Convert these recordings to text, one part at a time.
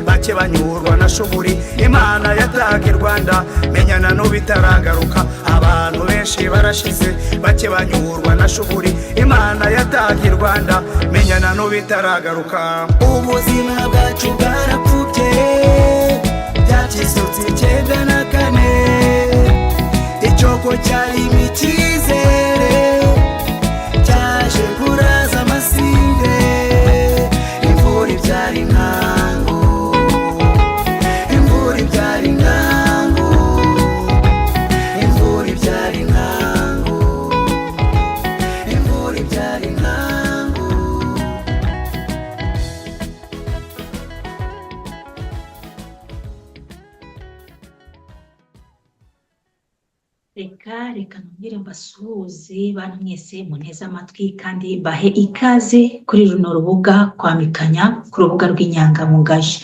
bake banyurwa na shuburi Imana yataga Rwanda menyana no bitaragaruka abantu benshi barashize bake banyurwa na shuburi Imana yataga Rwanda menyana no bitaragaruka ubuzima bwacu bwarapfubye byakisutse 94 icyoko cyari imikizere cyaje kuraza amasinde imvura ibyari inkangu imvura ibyari inkangu imvura ibyari inkangu imvura ibyari inkangu. Reka nongere mbasuhuze bantu mwese muneze amatwi kandi bahe ikaze kuri runo rubuga kwamikanya ku rubuga rw'inyangamugayo.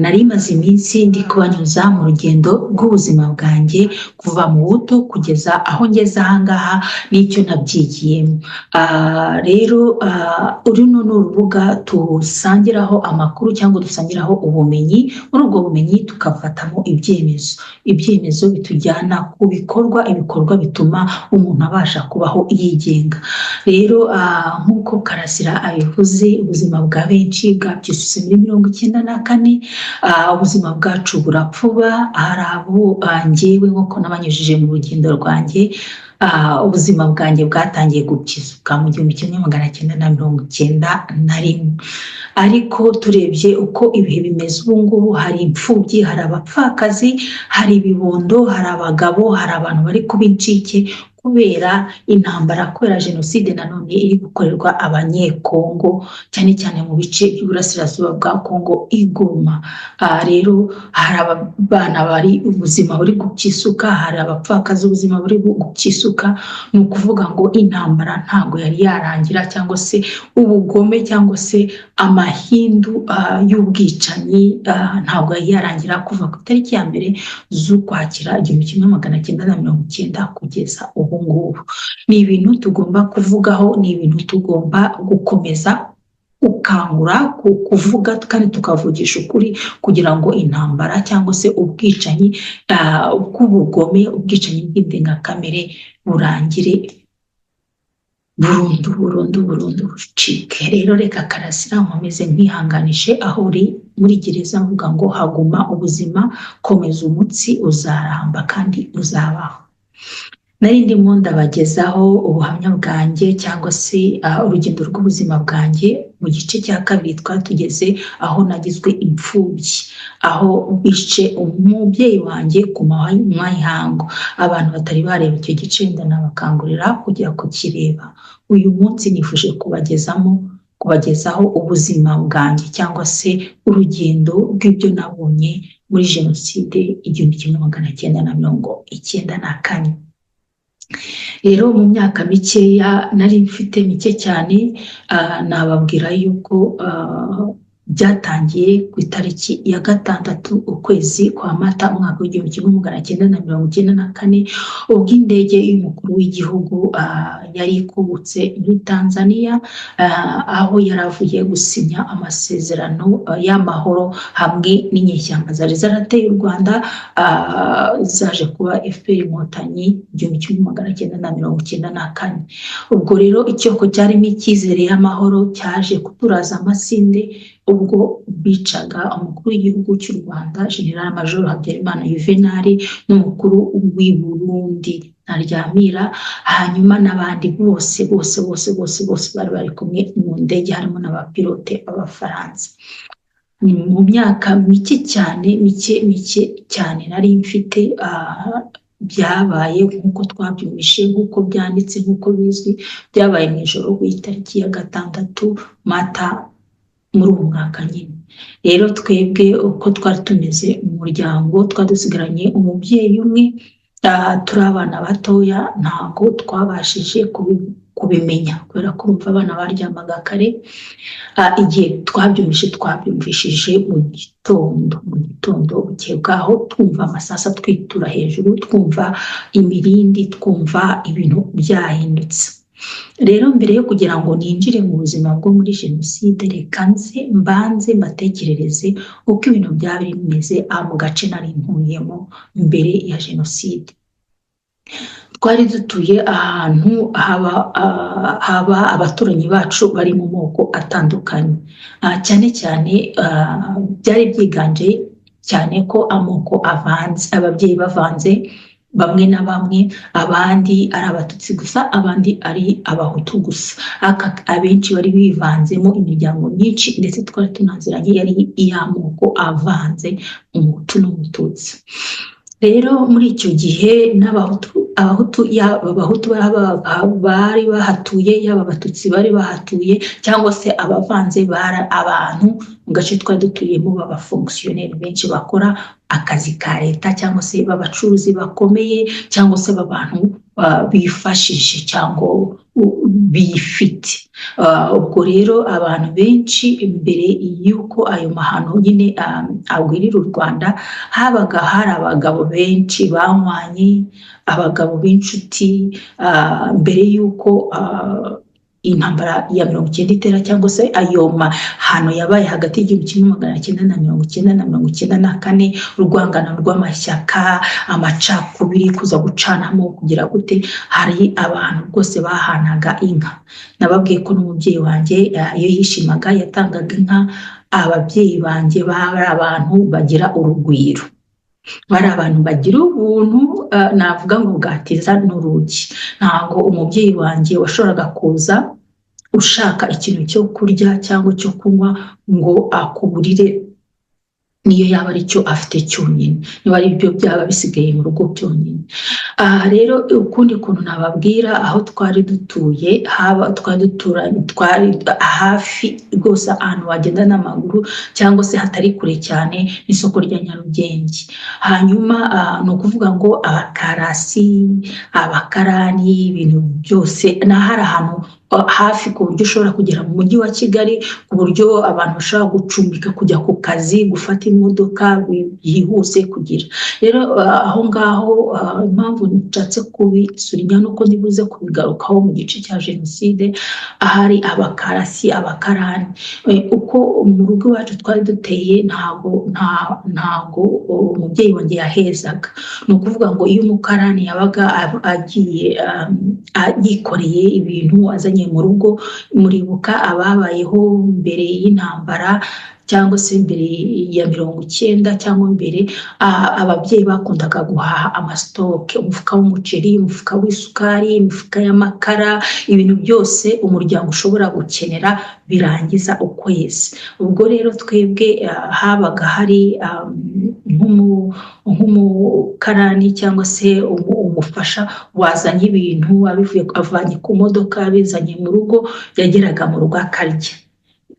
Nari maze iminsi ndi kubanyuza mu rugendo rw'ubuzima bwanjye kuva mu buto kugeza aho ngeze ahangaha n'icyo nabyigiyemo. Rero runo ni urubuga tusangiraho amakuru cyangwa dusangiraho ubumenyi, muri ubwo bumenyi tukafatamo ibyemezo bitujyana ku ibikorwa bituma umuntu abasha kubaho yigenga. Rero nk'uko Karasira abivuze, ubuzima bwa benshi bwabyisuse muri 94. Ubuzima bwacu burapfuba, hari abo njyewe nk'uko nabanyujije mu rugendo rwanjye. Ubuzima bwanjye bwatangiye gukisuka mu 1991, ariko turebye uko ibihe bimeze ubu ngubu, hari imfubyi, hari abapfakazi, hari ibibondo, hari abagabo, hari abantu bari kuba incike kubera intambara, kubera jenoside nanone iri gukorerwa abanyekongo cyane cyane mu bice by'uburasirazuba bwa Kongo iguma. Rero hari abana bari ubuzima buri gukisuka, hari abapfakazi ubuzima buri gukisuka. Ni ukuvuga ngo intambara ntabwo yari yarangira, cyangwa se ubugome cyangwa se amahindu y'ubwicanyi ntabwo yari yarangira kuva ku itariki ya mbere z'Ukwakira 1990 kugeza ubu ngubu. Ni ibintu tugomba kuvugaho, ni ibintu tugomba gukomeza ukangura kuvuga kandi tukavugisha ukuri kugira ngo intambara cyangwa se ubwicanyi bw'ubugome, ubwicanyi bw'indengakamere burangire burundu bucike. Rero reka Karasira nkomeze nkwihanganishe aho uri muri gereza, mvuga ngo haguma ubuzima, komeza umutsi, uzaramba kandi uzabaho. Nari ndimo ndabagezaho ubuhamya bwanjye cyangwa se urugendo rw'ubuzima bwanjye. Mu gice cya kabiri twatugeze aho nagizwe imfubyi, aho bishe umubyeyi wanjye ku manywa y'ihangu. Abantu batari bareba icyo gice ndanabakangurira kujya kukireba. Uyu munsi nifuje kubagezaho ubuzima bwanjye cyangwa se urugendo rw'ibyo nabonye muri Jenoside 1994. Rero mu myaka mikeya nari mfite mike cyane, nababwira yuko byatangiye ku itariki ya 6 ukwezi kwa Mata umwaka w'1994, ubwo indege y'umukuru w'igihugu yari ikubutse muri Tanzania, aho yaravuye gusinya amasezerano y'amahoro hamwe n'inyeshyamba zari zarateye u Rwanda, zaje kuba FPR Inkotanyi 1994. Ubwo rero icyoko cyarimo icyizere y'amahoro cyaje kuturaza amasinde ubwo bicaga umukuru w'igihugu cy'u Rwanda General Major Habyarimana Juvenal n'umukuru w'i Burundi Ntaryamira, hanyuma n'abandi bose bari bari kumwe mu ndege, harimo n'abapilote b'Abafaransa. Mu myaka mike cyane nari mfite, byabaye nk'uko twabyumvishe, nk'uko byanditse, nk'uko bizwi, byabaye mu ijoro w'itariki ya 6 Mata muri uwo mwaka nyine. Rero twebwe uko twari tumeze mu muryango, twadusigaranye umubyeyi umwe, turi abana batoya, ntabwo twabashije kubimenya kubera ko umva abana baryamaga kare. Igihe twabyumvishije mu gitondo buke bwaho, twumva amasasa twitura hejuru, twumva imirindi, twumva ibintu byahindutse. Rero mbere yo kugira ngo ninjire mu buzima bwo muri Jenoside, reka mbanze mbatekerereze uko ibintu byari bimeze mu gace nari ntuyemo mbere ya Jenoside. Twari dutuye ahantu haba abaturanyi bacu bari mu moko atandukanye, cyane cyane byari byiganje cyane ko amoko avanze, ababyeyi bavanze, bamwe na bamwe, abandi ari Abatutsi gusa, abandi ari Abahutu gusa. Abenshi bari bivanzemo imiryango myinshi, ndetse twari tunaziranye yari iy'amoko avanze, Umuhutu n'Umututsi. Rero muri icyo gihe Abahutu bari bahatuye, yaba Abatutsi bari bahatuye, cyangwa se abavanze bari abantu mu gace twari dutuyemo b'abafonkisiyoneri benshi bakora akazi ka leta, cyangwa se b'abacuruzi bakomeye, cyangwa se b'abantu bifashije cyangwa bifite. Ubwo rero abantu benshi mbere y'uko ayo mahano nyine agwirira u Rwanda, habaga hari abagabo benshi banywanye, abagabo b'inshuti, mbere y'uko intambara ya 90 itera, cyangwa se ayo mahano yabaye hagati y'1990 na 1994, urwangano rw'amashyaka, amacakubiri, kuza gucanamo, kugira gute, hari abantu rwose bahanaga inka. Nababwiye ko n'umubyeyi wanjye iyo yishimaga yatangaga inka. Ababyeyi banjye bari abantu bagira urugwiro, bari abantu bagira ubuntu, navuga ngo bwatiza n'urugi. Ntabwo umubyeyi wanjye washoboraga kuza ushaka ikintu cyo kurya cyangwa cyo kunywa ngo akuburire niyo yaba ari cyo afite cyonyine, niba ari byo byaba bisigaye mu rugo byonyine. Rero ukundi kuntu nababwira, aho twari dutuye, twari duturanye, twari hafi rwose ahantu wagenda n'amaguru, cyangwa se hatari kure cyane n'isoko rya Nyarugenge. Hanyuma ni ukuvuga ngo abakarasi, abakarani, ibintu byose, hari ahantu hafi ku buryo ushobora kugera mu mujyi wa Kigali, ku buryo abantu bashobora gucumbika kujya ku kazi, gufata imodoka yihuse kugira. Rero aho ngaho impamvu nshatse kubisurinya nuko ndibuze kubigarukaho mu gice cya jenoside, ahari abakarasi, abakarani. Uko mu rugo iwacu twari duteye ntago umubyeyi wanjye yahezaga. Ni ukuvuga ngo iyo umukarani yabaga agiye yikoreye ibintu azanye mu rugo, muribuka ababayeho mbere y'intambara cyangwa se mbere ya 90 cyangwa mbere, ababyeyi bakundaga guhaha amasitoke, umufuka w'umuceri, umufuka w'isukari, imifuka y'amakara, ibintu byose umuryango ushobora gukenera birangiza ukwezi. Ubwo rero twebwe habaga hari nk'umukarani cyangwa se umufasha wazanye ibintu avanye ku modoka bizanye mu rugo, yageraga mu rugo akarya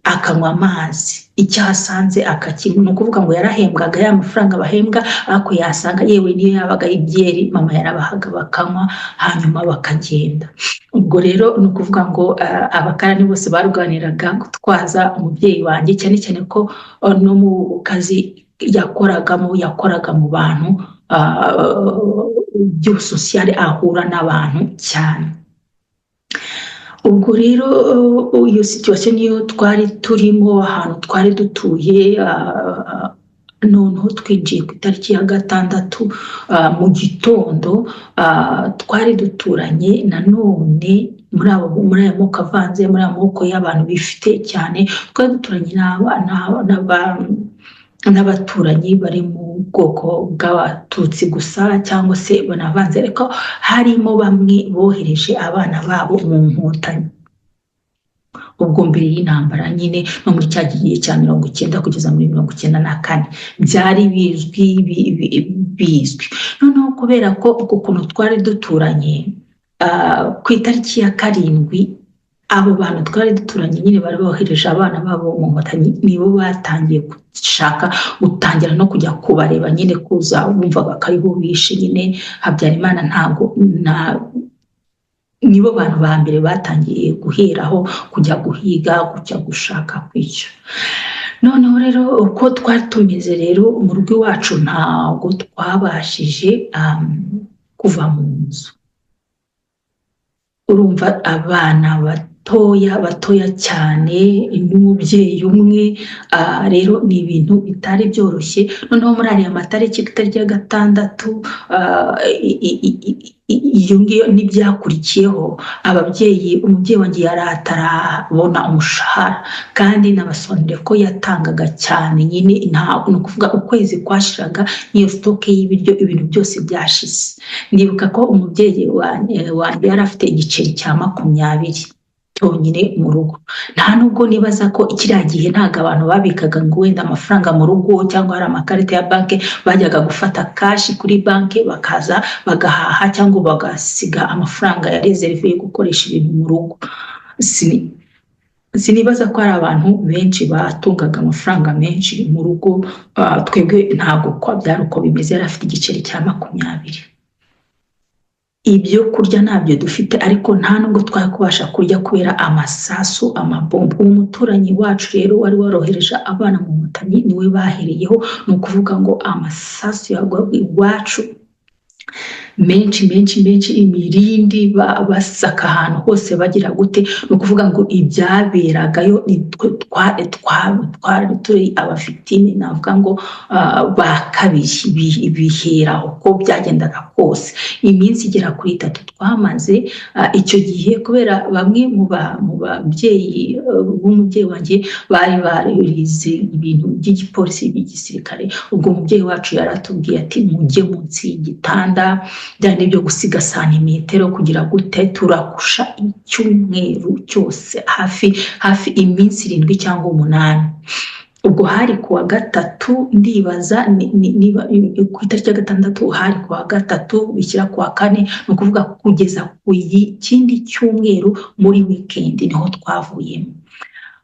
akanywa amazi, icyo asanze akakinywa. Ni ukuvuga ngo yarahembwaga ya mafaranga bahembwa, ariko yasanga yewe niyo yabaga ibyeri mama yarabahaga bakanywa hanyuma bakagenda. Ubwo rero ni ukuvuga ngo abakarani bose barwaniraga gutwaza umubyeyi wanjye, cyane cyane ko no mu kazi yakoraga mu bantu by'ubusosiyale, ahura n'abantu cyane. Ubwo rero iyo situation niyo twari turimo, ahantu twari dutuye. Noneho twinjiye ku itariki ya 6 mu gitondo, twari duturanye nanone muri aya moko avanze, muri aya moko y'abantu bifite cyane. Twari duturanye n'abaturanyi bari mu bwoko bw'abatutsi gusa cyangwa se banavanze, ariko harimo bamwe bohereje abana babo mu Nkotanyi. Ubwo mbere y'intambara nyine, no muri cya gihe cya 90 kugeza muri 94 byari bizwi. Noneho kubera ko uko kuntu twari duturanye, ku itariki ya 7 abo bantu twari duturanye nyine bari bohereje abana babo mu Nkotanyi, nibo batangiye gushaka gutangira no kujya kubareba nyine, kuza bumvaga ko ari bo bishe nyine Habyarimana. Nibo bantu ba mbere batangiye guheraho kujya guhiga, kujya gushaka kwica. Noneho rero uko twari tumeze rero mu rugo iwacu, ntabwo twabashije kuva mu nzu. Urumva abana batoya cyane n'umubyeyi umwe, rero ni ibintu bitari byoroshye. Noneho muri ariya matariki, itariki ya 6, iyo ngiyo n'ibyakurikiyeho, umubyeyi wanjye yari atarabona umushahara, kandi nabasobanuriye ko yatangaga cyane nyine. Ni ukuvuga ukwezi kwashiraga n'iyo stoke y'ibiryo, ibintu byose byashize. Ndibuka ko umubyeyi wanjye yari afite igiceri cya 20 cyonyine mu rugo. Nta nubwo nibaza ko kiriya gihe ntago abantu babikaga ngo wenda amafaranga mu rugo, cyangwa hari amakarita ya banki, bajyaga gufata kashi kuri banki bakaza bagahaha, cyangwa bagasiga amafaranga ya reserve yo gukoresha ibintu mu rugo. Sinibaza ko hari abantu benshi batungaga amafaranga menshi mu rugo. Twebwe ntabwo ko byari uko bimeze. Yari afite igiceri cya 20. Ibyo kurya ntabyo dufite, ariko nta nubwo twari kubasha kurya kubera amasasu, amabombo. Umuturanyi wacu rero wari warohereje abana mu Nkotanyi, niwe bahereyeho. Ni ukuvuga ngo amasasu yagwa iwacu menshi, imirindi basaka ahantu hose bagira gute. Ni ukuvuga ngo ibyaberagayo twari turi abafitini, navuga ngo bakabije bihera uko byagendaga kose. Iminsi igera kuri 3 twamaze icyo gihe, kubera bamwe mu babyeyi b'umubyeyi wanjye bari barize ibintu by'igipolisi by'igisirikare. Ubwo umubyeyi wacu yaratubwiye ati mujye munsi y'igitanda, byane byo gusiga santimetero kugira gute. Turakusha icyumweru cyose, hafi iminsi 7 cyangwa 8. Ubwo hari kuwa 3, ndibaza ku itariki ya 6, hari kuwa 3 bishyira kuwa 4. Ni ukuvuga kugeza ku ikindi cyumweru muri weekend niho twavuyemo.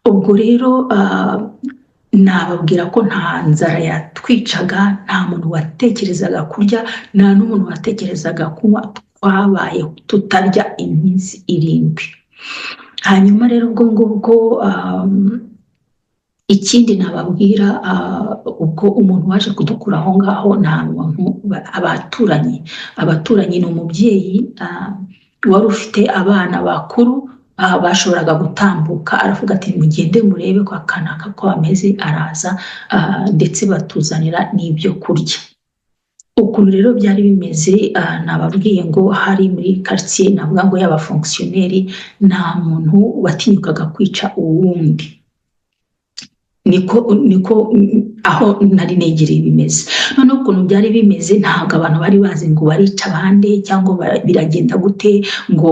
Ubwo rero nababwira ko nta nzara yatwicaga, nta muntu watekerezaga kurya, nta n'umuntu watekerezaga kunywa. Twabaye tutarya iminsi 7. hanyuma rero ubwo ngubwo ikindi nababwira ubwo umuntu waje kudukura aho ngaho nta muntu abaturanyi ni umubyeyi wari ufite abana bakuru bashoboraga gutambuka, aravuga ati mugende murebe ko akanaka ko ameze, araza ndetse batuzanira n'ibyo kurya. Ukuntu rero byari bimeze nababwiye ngo hari muri quartier navuga ngo y'abafonctionnaire nta muntu watinyukaga kwica uwundi, niko aho nari negereye bimeze. Noneho ukuntu byari bimeze ntabwo abantu bari bazi ngo barica abandi cyangwa biragenda gute ngo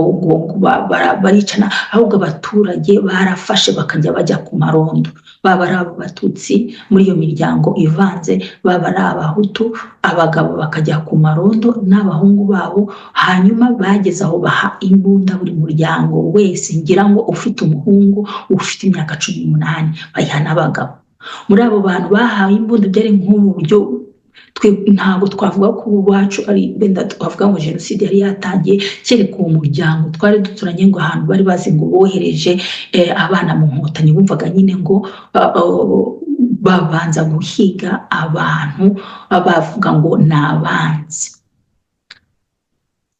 baricana, ahubwo abaturage barafashe bakajya bajya ku marondo, baba ari abo Batutsi muri iyo miryango ivanze, baba ari Abahutu, abagabo bakajya ku marondo n'abahungu babo, hanyuma bageze aho baha imbunda buri muryango wese, ngira ngo ufite umuhungu ufite imyaka 18 bayiha n'abagabo. Muri abo bantu bahawe imbunda byari nk'ubu buryo ntabwo twavuga ko uwacu ari benda twavuga ngo jenoside yari yatangiye, kereka uwo muryango twari duturanye ngo ahantu bari bazi ngo bohereje abana mu Nkotanyi, bumvaga nyine ngo babanza guhiga abantu bavuga ngo ni abanzi,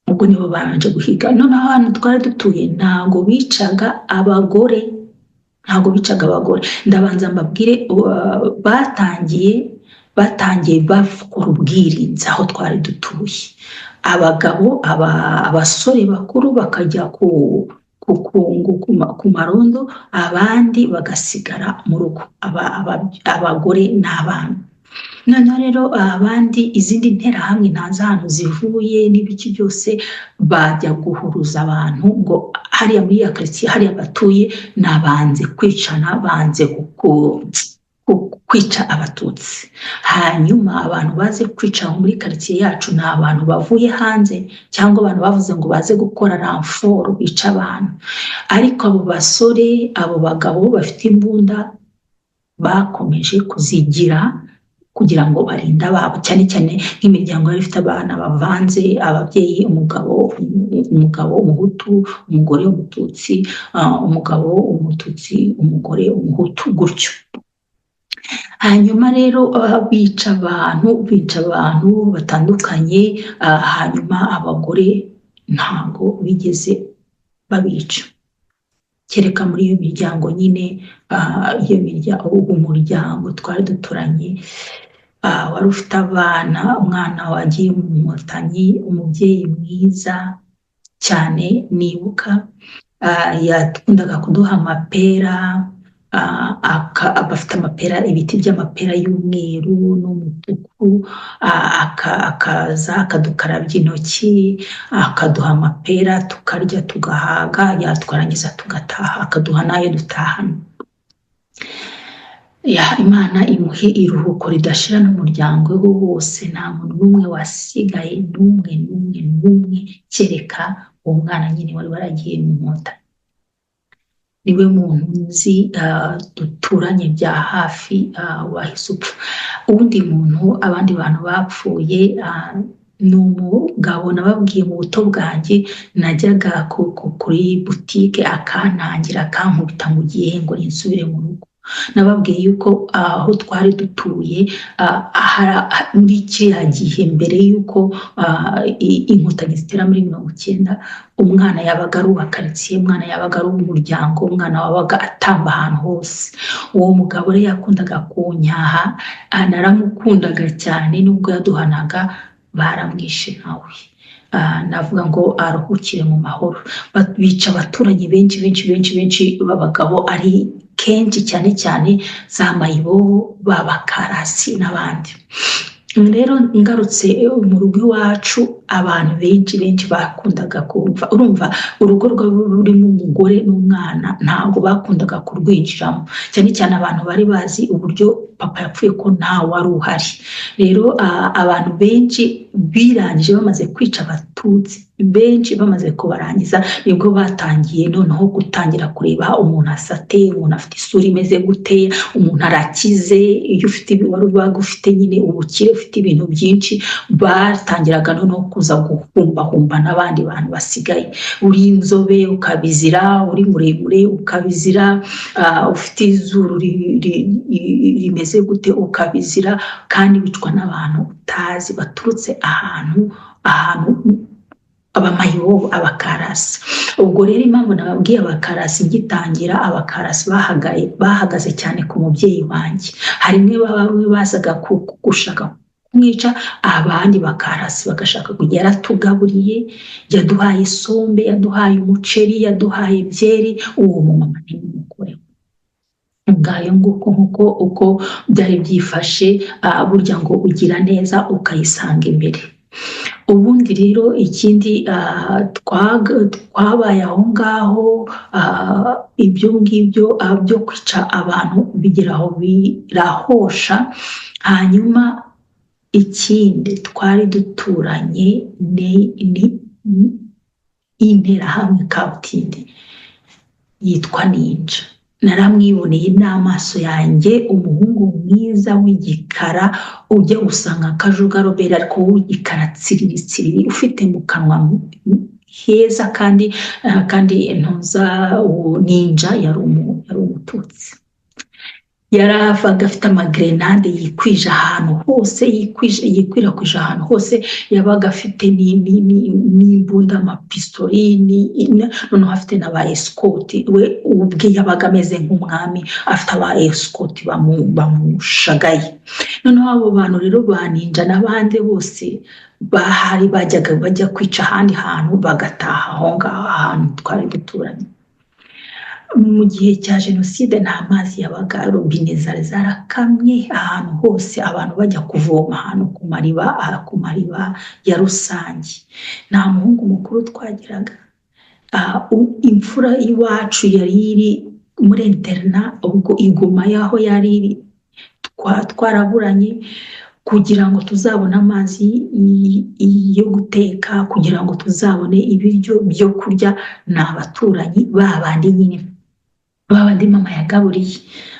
ubwo nibo babanje guhiga. Noneho ahantu twari dutuye ntabwo bicaga abagore, ndabanza mbabwire batangiye bakora ubwirinzi aho twari dutuye. Abagabo abasore bakuru bakajya ku marondo, abandi bagasigara mu rugo, abagore n'abana. Noneho rero abandi izindi nterahamwe ntazi ahantu zivuye n'ibiki byose bajya guhuruza abantu ngo hariya muri ya quartier hariya batuye nabanze kwicana, banze kwica Abatutsi. Hanyuma abantu baze kwica muri quartier yacu ni abantu bavuye hanze cyangwa abantu bavuze ngo baze gukora ramforo bica abantu, ariko abo basore abo bagabo bafite imbunda bakomeje kuzigira kugira ngo barinde ababo, cyane cyane nk'imiryango yari ifite abana bavanze, ababyeyi, umugabo Umuhutu, umugore Umututsi, umugabo Umututsi, umugore Umuhutu, gutyo. Hanyuma rero bica abantu batandukanye, hanyuma abagore ntabwo bigeze babica, kereka muri iyo miryango nyine, umuryango twari duturanye wari ufite umwana wagiye mu Nkotanyi, umubyeyi mwiza cyane nibuka, yakundaga kuduha amapera, bafite amapera, ibiti by'amapera y'umweru n'umutuku, akaza akadukarabya intoki, akaduha amapera tukarya tugahaga, yatwarangiza tugataha, akaduha n'ayo dutahana. Imana imuhe iruhuko ridashira n'umuryango we wose, nta muntu n'umwe wasigaye, n'umwe kereka uwo mwana nyine wari waragiye mu Nkotanyi. Niwe muntu nzi duturanye bya hafi wahise upfa. Uwundi muntu abandi bantu bapfuye ni umugabo nababwiye mu buto bwanjye, najyaga kuri butike akantangira akankubita ngo ugiye ngo ninsubire mu rugo. Nababwiye yuko aho twari dutuye muri kiriya gihe mbere yuko Inkotanyi zitera muri 90, umwana yabaga ari uwa quartier, umwana yabaga ari umuryango, umwana wabaga atamba ahantu hose. Uwo mugabo rero yakundaga kunyaha, naramukundaga cyane, nubwo yaduhanaga baramwishe nawe. Navuga ngo aruhukire mu mahoro. Bica abaturanyi benshi b'abagabo, ari kenshi cyane za Mayibobo, Babakarasi n'abandi. Rero ngarutse mu rugo iwacu, abantu benshi bakundaga kumva, urumva urugo rurimo umugore n'umwana ntabwo bakundaga kurwinjiramo, cyane abantu bari bazi uburyo papa yapfuye ko nta wari uhari. Rero abantu benshi birangije bamaze kwica abatutsi benshi, bamaze kubarangiza nibwo batangiye noneho gutangira kureba umuntu asate, umuntu afite isura imeze gute, umuntu arakize. Iyo ufite wari ubaga ufite nyine ubukire, ufite ibintu byinshi, batangiraga noneho kuza guhumbahumba n'abandi bantu basigaye. Uri inzobe ukabizira, uri muremure ukabizira, ufite izuru rimeze gute ukabizira, kandi wicwa n'abantu utazi baturutse ahantu abamayibobo, abakarasi. Ubwo rero impamvu nababwiye abakarasi ngitangira, abakarasi bahagaze cyane ku mubyeyi wanjye. Harimwe bamwe bazaga gushaka kumwica, abandi bakarasi bagashaka kujya yaratugaburiye, yaduhaye isombe, yaduhaye umuceri, yaduhaye byeri, uwo mumama ni umugore. Ngayo nguko uko byari byifashe, burya ngo ugira neza ukayisanga imbere. Ubundi rero ikindi twabaye aho ngaho, ibyo ngibyo byo kwica abantu bigeraho birahosha. Hanyuma ikindi twari duturanye ni interahamwe kabutindi yitwa Ninja. Naramwiboneye n'amaso yanjye, umuhungu mwiza w'igikara ujya gusanga akajugarobera, ariko w'igikara tsiriri, ufite mu kanwa heza, kandi ntuza. Ninja yari umututsi, yaravaga afite amagrenade yikwije ahantu hose, yikwirakwije ahantu hose. Yabaga afite n'imbunda, amapistori, noneho afite n'aba escort. We ubwe yabaga ameze nk'umwami, afite aba escort bamushagaye. Noneho abo bantu rero ba Ninja n'abandi bose bahari bajya kwica ahandi hantu, bagataha aho ngaho ahantu twari duturanye. Mu gihe cya Jenoside nta mazi yabaga, robine zari zarakamye ahantu hose, abantu bajya kuvoma ahantu ku mariba ya rusange. Nta muhungu mukuru twagiraga. Imfura iwacu yari iri muri interna, ubwo iguma yaho yari iri, twaraburanye kugira ngo tuzabone amazi yo guteka, kugira ngo tuzabone ibiryo byo kurya. Ni abaturanyi babandi nyine, babandi mama yagaburiye,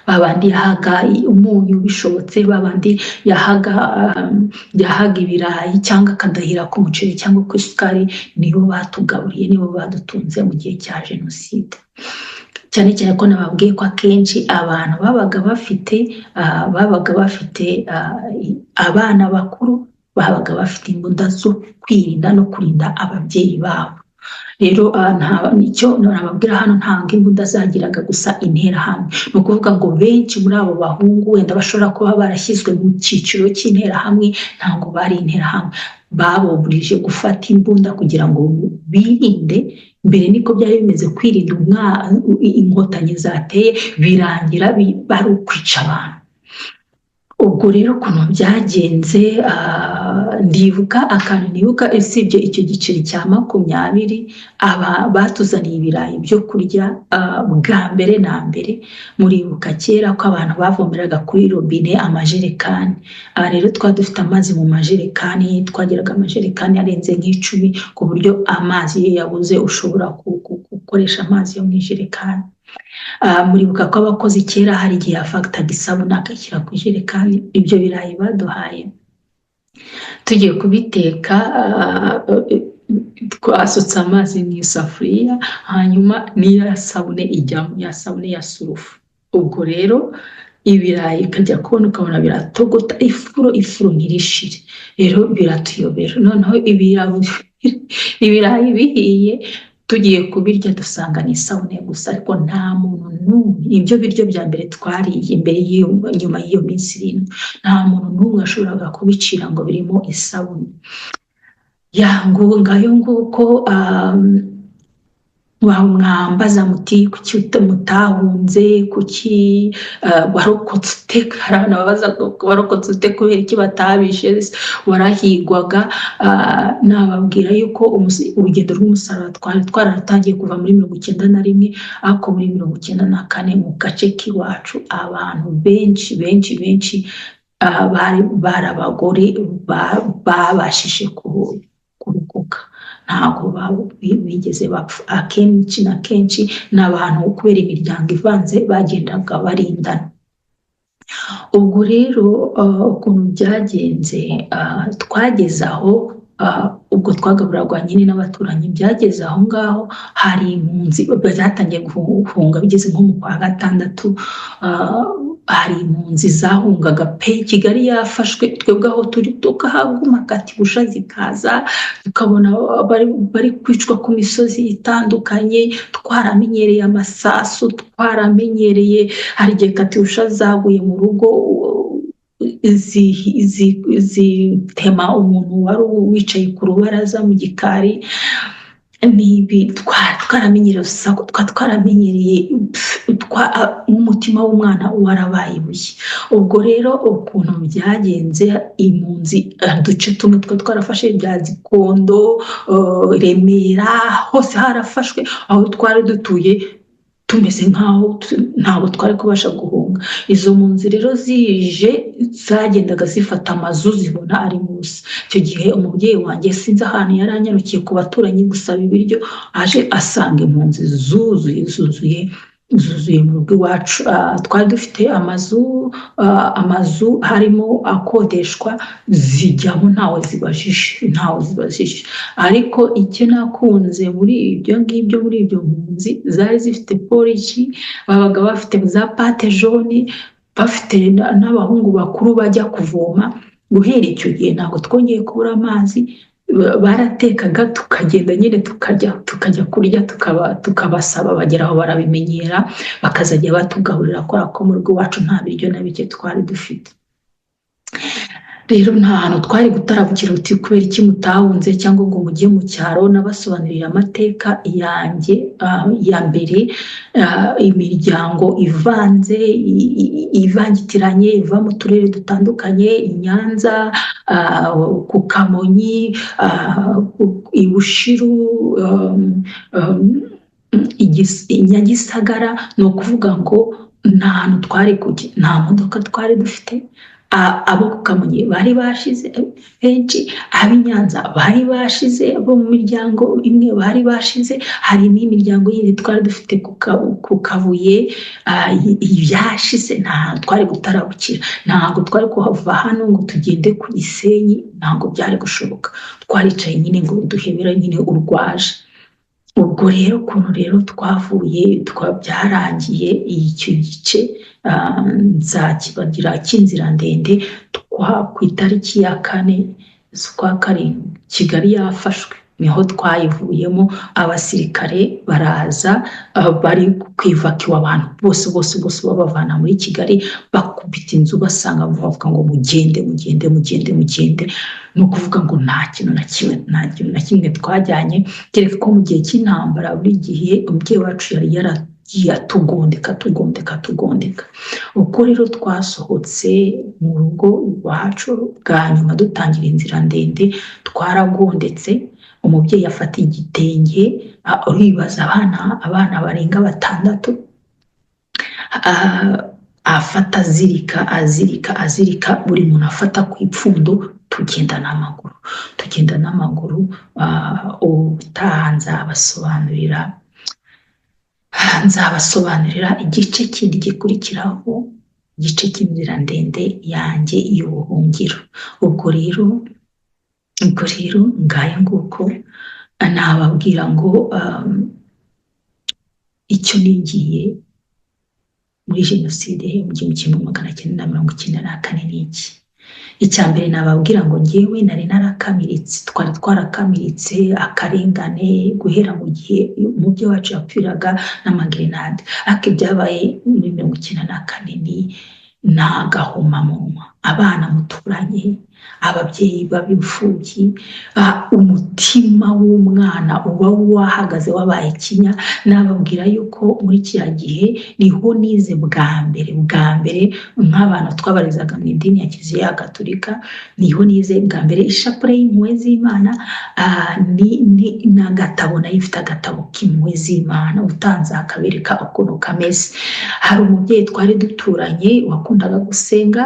babandi yahaga umunyu bishobotse, babandi yahaga ibirayi cyangwa akadahira ku muceri cyangwa ku isukari. Nibo batugaburiye, nibo badutunze mu gihe cya Jenoside. Cyane cyane ko nababwiye ko akenshi abantu babaga bafite abana bakuru, babaga bafite imbunda zo kwirinda no kurinda ababyeyi babo. Rero nicyo nababwira hano, ntabwo imbunda zagiraga gusa interahamwe. Ni ukuvuga ngo benshi muri abo bahungu wenda bashobora kuba barashyizwe mu cyiciro cy'interahamwe, ntabwo bari interahamwe. Baboburije gufata imbunda kugira ngo birinde. Mbere niko byari bimeze, kwirinda inkotanyi zateye, birangira bari ukwica abantu. Ubwo rero ukuntu byagenze, ndibuka akantu nibuka, usibye icyo giceri cya 20, batuzaniye ibirayi byo kurya. Bwa mbere na mbere muribuka kera ko abantu bavomeraga kuri robine amajerekani. Rero twari dufite amazi mu majerekani, twagiraga amajerekani arenze nk'icumi, ku buryo amazi iyo yabuze ushobora gukoresha amazi yo mu ijerekani. Muribuka ko abakozi kera hari igihe yafataga isabune agashyira ku ijerekani. Ibyo birayi baduhaye tugiye kubiteka, twasutse amazi mu isafuriya, hanyuma niyo sabune ijyamo, ya sabune ya surufu. Ubwo rero ibirayi ukajya kubona ukabona biratogota, ifuro ntirishire. Rero biratuyobera. Noneho ibirayi bihiye, tugiye kubirya dusanga ni isabune gusa, ariko nta muntu n'umwe. Ibyo biryo bya mbere twariye nyuma y'iyo minsi 7, nta muntu n'umwe ashoboraga kubicira ngo birimo isabune. Ngayo nguko mwambaza muti kuki mutahunze, kuki warokotse ute? Hari abantu babaza warokotse ute kubera iki batabishe, warahigwaga. Nababwira yuko urugendo rw'umusaraba twari twaratangiye kuva muri 91, ariko muri 94 mu gace k'iwacu abantu benshi bari abagore babashije kurokoka, ntabwo bigeze bapfa. Akenshi na kenshi n'abantu kubera imiryango ivanze bagendaga barindana. ubwo rero ukuntu byagenze, twageze aho ubwo twagaburarwa nyine n'abaturanyi, byageze aho ngaho hari impunzi zatangiye guhunga bigeze nko mu kwa gatandatu. hari impunzi zahungaga pe, Kigali yafashwe, twebwe aho turi tukahaguma katigusha zikaza, tukabona bari kwicwa ku misozi itandukanye, twaramenyereye amasasu, twaramenyereye, hari igihe katigusha zaguye mu rugo zitema umuntu wari wicaye ku rubaraza mu gikari. Nibi twaramenyereye umutima w'umwana warabaye bushya. ubwo rero ukuntu byagenze, impunzi duce tumwe twarafashe bya Gikondo, Remera, hose harafashwe. aho twari dutuye tumeze nkaho ntabwo twari kubasha guhunga. izo mpunzi rero zije zagendaga zifata amazu zibona ari musa. icyo gihe umubyeyi wanjye sinzi ahantu yari anyarukiye ku baturanyi gusaba ibiryo, aje asanga impunzi zuzuye mu rugo iwacu. twari dufite amazu harimo akodeshwa, zijyamo ntawe zibajije. ariko icyo nakunze muri ibyo ngibyo, muri ibyo mpunzi zari zifite polisi, babaga bafite za pate jone, bafite n'abahungu bakuru bajya kuvoma. guhera icyo gihe ntabwo twongeye kubura amazi, baratekaga tukagenda nyine tukajya kurya, tukabasaba, bagera aho barabimenyera, bakazajya batugaburira kubera ko mu rugo iwacu nta biryo na bike twari dufite. rero nta hantu twari gutarabukira uti kubera iki mutahunze cyangwa ngo mujye mu cyaro. Nabasobanurira amateka yanjye ya mbere, imiryango ivanze, ivangitiranye, iva mu turere dutandukanye, i Nyanza, ku Kamonyi, i Bushiru, i Nyagisagara. ni ukuvuga ngo nta hantu twari kujya, nta modoka twari dufite. abo ku Kamonyi bari bashize benshi, ab'i Nyanza bari bashize, abo mu miryango imwe bari bashize, hari n'imiryango yindi twari dufite ku Kabuye yashize. nta twari gutarabukira, ntabwo twari kuhava hano ngo tugende ku Gisenyi, ntabwo byari gushoboka. twaricaye nyine ngo duhebera nyine urwaje. ubwo rero ukuntu rero twavuye byarangiye icyo gice, nzakibagira cy'inzira ndende. ku itariki ya 4 z'ukwa karindwi Kigali yafashwe, niho twayivuyemo. abasirikare baraza, bari kwivakiwa abantu bose babavana muri Kigali, bakubita inzu basanga bavuga ngo mugende. ni ukuvuga ngo nta kintu na kimwe twajyanye, kereka ko mu gihe cy'intambara buri gihe umubyeyi wacu yari tugondeka. uko rero twasohotse mu rugo iwacu bwa nyuma dutangira inzira ndende, twaragondetse. umubyeyi afata igitenge, uribaza abana barenga 6, afata azirika, buri muntu afata ku ipfundo, tugenda n'amaguru. ubutaha nzabasobanurira igice kindi gikurikiraho, igice cy'inzira ndende yanjye y'ubuhungiro. ubwo rero ngaye nguko nababwira ngo icyo nigiye muri jenoside mu 1994 ni iki. icya mbere nababwira ngo ngewe nari narakamiritse, twari twarakamiritse akarengane guhera mu gihe umubyeyi wacu yapfiraga n'amagrenade. ariko ibyabaye muri 1994 ni agahomamunwa. abana muturanye, ababyeyi b'imfubyi, umutima w'umwana uba wahagaze wabaye ikinya. nababwira yuko muri kiriya gihe niho nize bwa mbere nk'abantu twabarizaga mu idini ya Kiliziya Gatolika, niho nize bwa mbere ishapure y'impuhwe z'Imana. n'agatabo, nayo ifite agatabo k'impuhwe z'Imana, utanze akabereka ukuntu kameze. hari umubyeyi twari duturanye wakundaga gusenga,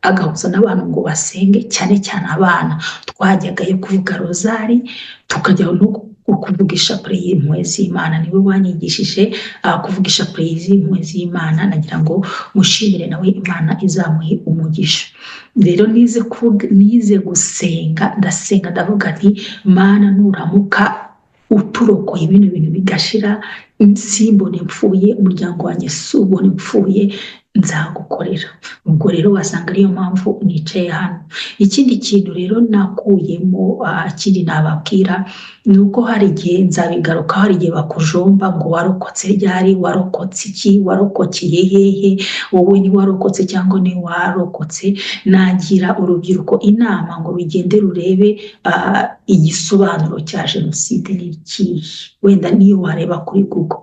agahuza n'abantu ngo basenge, cyane cyane abana. Twajyagayo kuvuga rozari, tukajya no kuvugisha pure y'impuhwe z'Imana. Niwe wanyigishije kuvugisha pure y'impuhwe z'Imana. Nagira ngo mushimire nawe, Imana izamuhe umugisha. Rero nize gusenga, ndasenga ndavuga nti Mana, nuramuka uturokoye ibintu bigashira, simbone mpfuye, umuryango wanjye subone mpfuye, nzagukorera. Ubwo rero wasanga ariyo mpamvu nicaye hano. Ikindi kintu rero nakuyemo, ikindi nababwira ni uko hari igihe, nzabigaruka, hari igihe bakujomba ngo warokotse ryari, warokotse iki, warokokeye hehe, wowe ni warokotse cyangwa ni warokotse. Nagira urubyiruko inama ngo rugende rurebe igisobanuro cya jenoside ni ikihe. Wenda niyo wareba kuri Google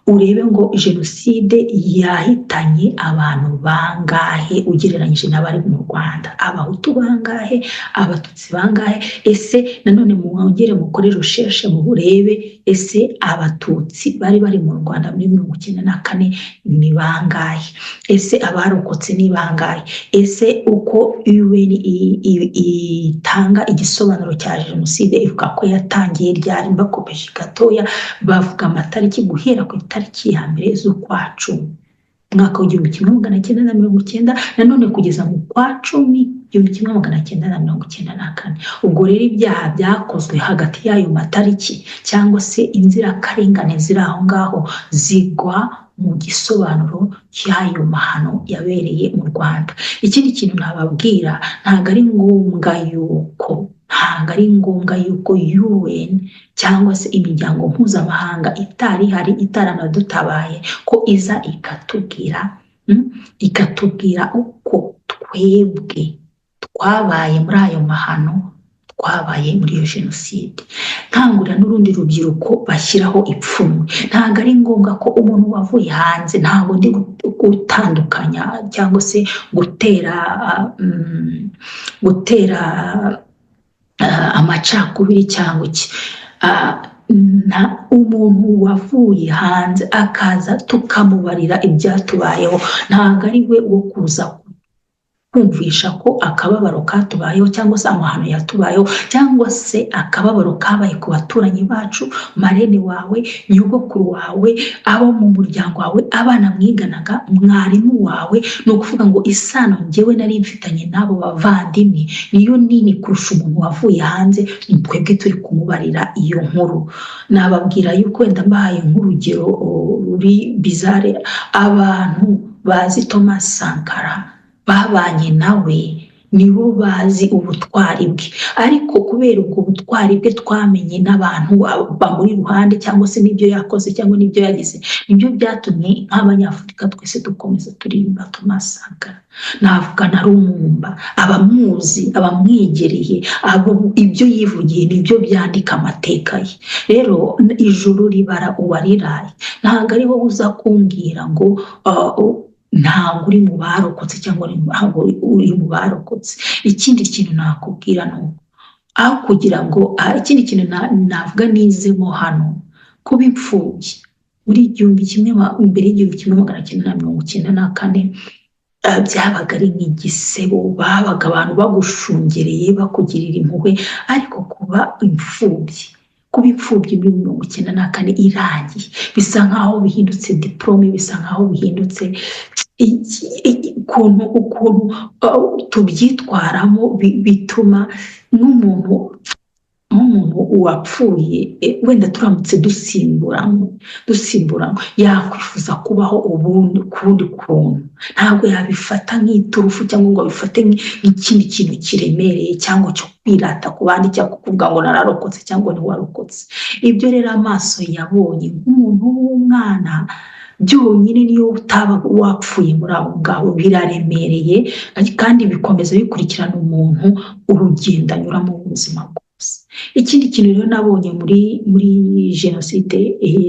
urebe ngo jenoside yahitanye abantu bangahe ugereranyije n'abari mu Rwanda, abahutu bangahe, abatutsi bangahe. Ese nanone mwongere mukore recherche mu burebe, ese abatutsi bari mu Rwanda muri 1994 ni bangahe, ese abarokotse ni bangahe, ese uko UN itanga igisobanuro cya jenoside ivuga ko yatangiye ryari. Mbakopeje gatoya, bavuga amatariki guhera ku itariki ya mbere z'ukwa cumi mwaka w'1990, nanone kugeza mu kwa cumi 1994. Ubwo rero ibyaha byakozwe hagati y'ayo matariki cyangwa se inzirakarengane ziri aho ngaho zigwa mu gisobanuro cy'ayo mahano yabereye mu Rwanda. Ikindi kintu nababwira, ntabwo ari ngombwa yuko UN cyangwa se imiryango mpuzamahanga itari hari itaranadutabaye ko iza ikatubwira uko twebwe twabaye muri ayo mahano, twabaye muri iyo jenoside. Nkangurira n'urundi rubyiruko bashyiraho ipfunwe. Ntabwo ari ngombwa ko umuntu wavuye hanze, ntabwo ndi gutandukanya cyangwa se gutera amacakubiri cyangwa iki. Umuntu wavuye hanze akaza tukamubarira ibyatubayeho, ntabwo ari we wo kuza kumvisha ko akababaro katubayeho cyangwa se amahano yatubayeho cyangwa se akababaro kabaye ku baturanyi bacu, marene wawe, nyogokuru wawe, abo mu muryango wawe, abana mwiganaga, mwarimu wawe. Ni ukuvuga ngo isano njyewe nari mfitanye n'abo bavandimwe niyo nini kurusha umuntu wavuye hanze. Twebwe turi kumubarira iyo nkuru. Nababwira yuko wenda mbahaye nk'urugero ruri bizare, abantu bazi Thomas Sankara babanye nawe nibo bazi ubutwari bwe, ariko kubera ubwo butwari bwe twamenye n'abantu bamuri iruhande cyangwa se n'ibyo yakoze cyangwa n'ibyo yagize, nibyo byatumye nk'Abanyafurika twese dukomeza turirimba Thomas Sankara. Navuga na Lumumba, abamuzi, abamwegereye, ibyo yivugiye nibyo byandika amateka ye. Rero ijuru ribara uwariraye. Ntabwo ari wowe uza kumbwira ngo ntabwo uri mu barokotse cyangwa ntabwo uri mu barokotse. Ikindi kintu nakubwira ni aho kugira ngo ikindi kintu navuga nizemo hano, kuba imfubyi muri mbere y'1994 byabaga ari nk'igisebo, babaga abantu bagushungereye bakugirira impuhwe. Ariko kuba imfubyi muri 1994 irangiye, bisa nkaho bihindutse diplome, bisa nkaho bihindutse ukuntu tubyitwaramo, bituma nk'umuntu uwapfuye wenda turamutse dusimburanwa yakwifuza kubaho ubundi kundi kuntu. Ntabwo yabifata nk'iturufu cyangwa ngo abifate nk'ikindi kintu kiremereye cyangwa cyo kwirata ku bandi cyangwa kuvuga ngo nararokotse cyangwa ntiwarokotse. Ibyo rero amaso yabonye nk'umuntu w'umwana byonyine niyo utaba wapfuye muri abo ngabo biraremereye, kandi bikomeza bikurikirana umuntu urugendo anyuramo mu buzima bwose. Ikindi kintu rero nabonye muri jenoside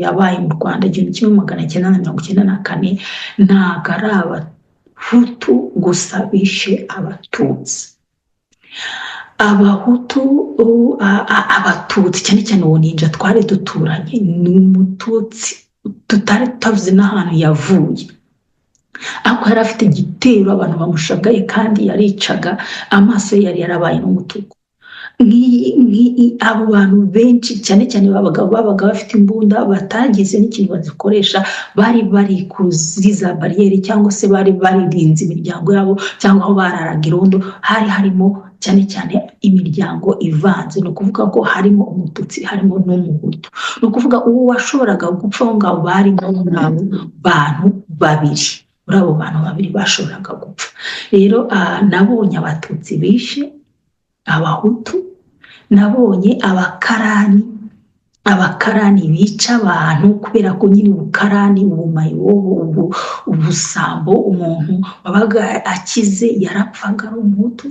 yabaye mu Rwanda 1994, ntabwo ari abahutu gusa bishe abatutsi. Abatutsi cyane cyane uwo ninja twari duturanye ni umututsi tutari tutavuze n'ahantu yavuye, ariko yari afite igitero abantu bamushagaye kandi yaricaga, amaso ye yari yarabaye n'umutuku. Abo bantu benshi cyane cyane babaga bafite imbunda, batagize n'ikintu bazikoresha, bari kuri za bariyeri cyangwa se bari baririnze imiryango yabo, cyangwa aho bararaga irondo hari harimo cyane cyane imiryango ivanze. Ni ukuvuga ko harimo umututsi, harimo n'umuhutu. Ni ukuvuga uwo washoboraga gupfa aho ngaho bari muri abo bantu babiri, muri abo bantu babiri bashoboraga gupfa. Rero nabonye abatutsi bishe abahutu, nabonye abakarani bica abantu, kubera ko nyine ubukarani, ubumayibobo, ubusambo, umuntu wabaga akize yarapfaga ari umuhutu.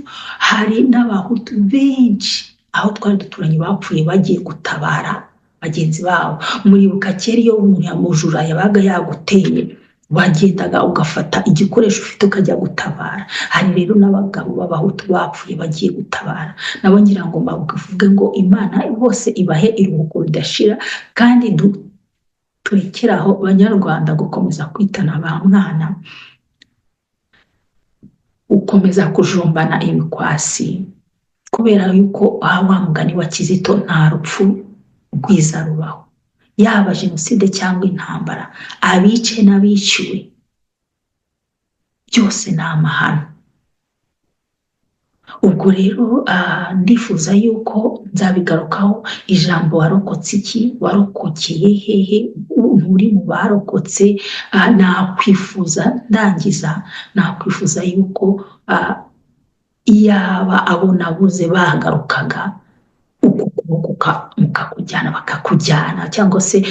Hari n'abahutu benshi aho twari duturanye bapfuye bagiye gutabara bagenzi babo. Muribuka kera iyo umuntu yamujura yabaga yaguteye, wagendaga ugafata igikoresho ufite ukajya gutabara. Hari rero n'abagabo b'abahutu bapfuye bagiye gutabara. Nabo ngira ngo bavuge ngo Imana bose ibahe iruhuko ridashira, kandi turekeraho Banyarwanda gukomeza kwitana ba mwana, ukomeza kujombana ibikwasi, kubera yuko wa mugani wa Kizito, nta rupfu rwiza rubaho. Yaba jenoside cyangwa intambara, abice n'abiciwe byose ni amahano. Ubwo rero ndifuza yuko nzabigarukaho. Ijambo warokotse iki, warokokeye hehe, nturi mu barokotse. nakwifuza yuko iyaba abo nabuze bagarukaga, mukakujyana bakakujyana, cyangwa se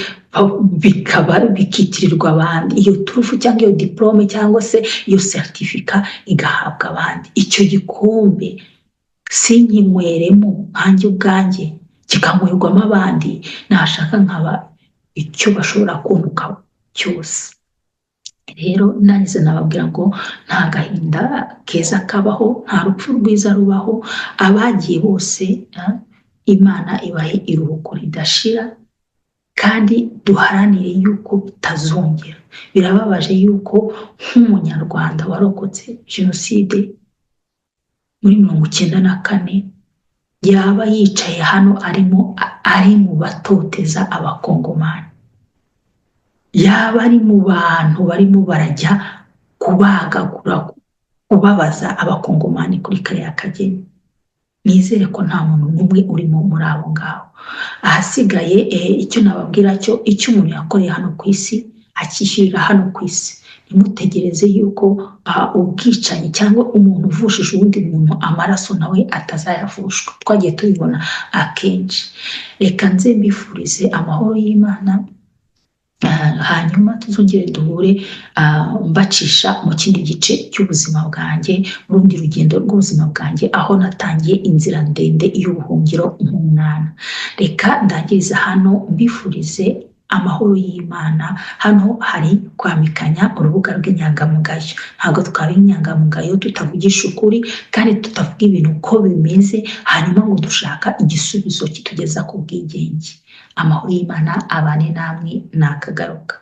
bikitirirwa abandi, iyo turufu cyangwa iyo diplome cyangwa se iyo certificat igahabwa abandi. Icyo gikombe sinkinyweremo nkanjye ubwanjye, kikanywerwamo abandi, nashaka nkaba icyo bashobora kuntukaho cyose. Rero nanjye nababwira ngo nta gahinda keza kabaho, nta rupfu rwiza rubaho. Abagiye bose Imana ibahe iruhuko ridashira, kandi duharanire yuko bitazongera. Birababaje yuko nk'umunyarwanda warokotse jenoside muri 1994 yaba yicaye hano ari mu batoteza abakongomani, yaba ari mu bantu barimo barajya kubagagura, kubabaza abakongomani kuri kariya Kageni. Nizere ko nta muntu n'umwe urimo muri abo ngabo. Ahasigaye icyo nababwira cyo, icyo umuntu yakoreye hano ku isi akishyurira hano ku isi. Ntimutegereze yuko ubwicanyi cyangwa umuntu uvushije uwundi muntu amaraso nawe atazayavushwa. Twagiye tubibona akenshi. Reka nze mbifurize amahoro y'Imana, hanyuma tuzongere duhure mbacisha mu kindi gice cy'ubuzima bwanjye, urundi rugendo rw'ubuzima bwanjye, aho natangiye inzira ndende y'ubuhungiro nk'umwana. Reka ndangiriza hano mbifurize amahoro y'Imana. Hano hari kwamikanya urubuga rw'inyangamugayo. Ntabwo twaba inyangamugayo tutavugisha ukuri kandi tutavuga ibintu uko bimeze, hanyuma ngo dushaka igisubizo kitugeza ku bwigenge. Amahoro y'Imana abane namwe nakagaruka.